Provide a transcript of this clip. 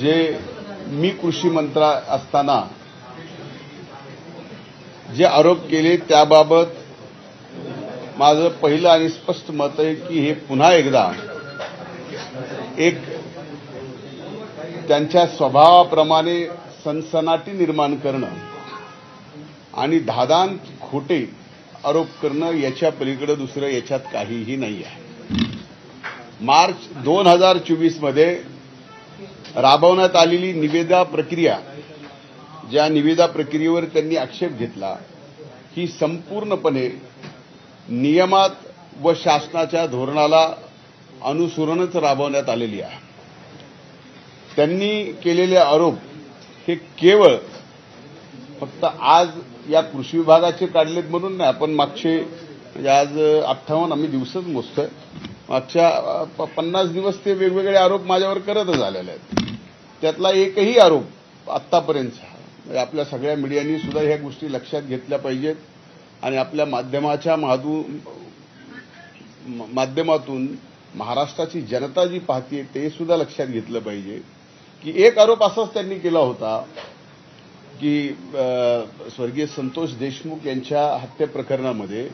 जे मी कृषी मंत्री असताना जे आरोप केले त्याबाबत माझं पहिलं आणि स्पष्ट मत आहे की हे पुन्हा एकदा एक त्यांच्या स्वभावाप्रमाणे सनसनाटी निर्माण करणं आणि धादांत खोटे आरोप करणं याच्या पलीकडे दुसरं याच्यात काहीही नाही आहे. मार्च 2024 मध्ये राबवण्यात आलेली निविदा प्रक्रिया, ज्या निविदा प्रक्रियेवर त्यांनी आक्षेप घेतला, ही संपूर्णपणे नियमात व शासनाच्या धोरणाला अनुसरूनच राबवण्यात आलेली आहे. त्यांनी केलेले आरोप हे केवळ फक्त आज या कृषी विभागाचे काढलेत म्हणून नाही. आपण मागचे म्हणजे आज 58 आम्ही दिवसच मोजतोय, मागच्या 50 दिवस ते वेगवेगळे आरोप माझ्यावर करतच आलेले आहेत. त्यातला एकही आरोप आत्तापर्यंत म्हणजे आपल्या सगळ्या मीडियानी सुद्धा ह्या गोष्टी लक्षात घेतल्या पाहिजेत आणि आपल्या माध्यमातून महाराष्ट्राची जनता जी पाहते ते सुद्धा लक्षात घेतलं पाहिजे की एक आरोप असाच त्यांनी केला होता की स्वर्गीय संतोष देशमुख यांच्या हत्या प्रकरणामध्ये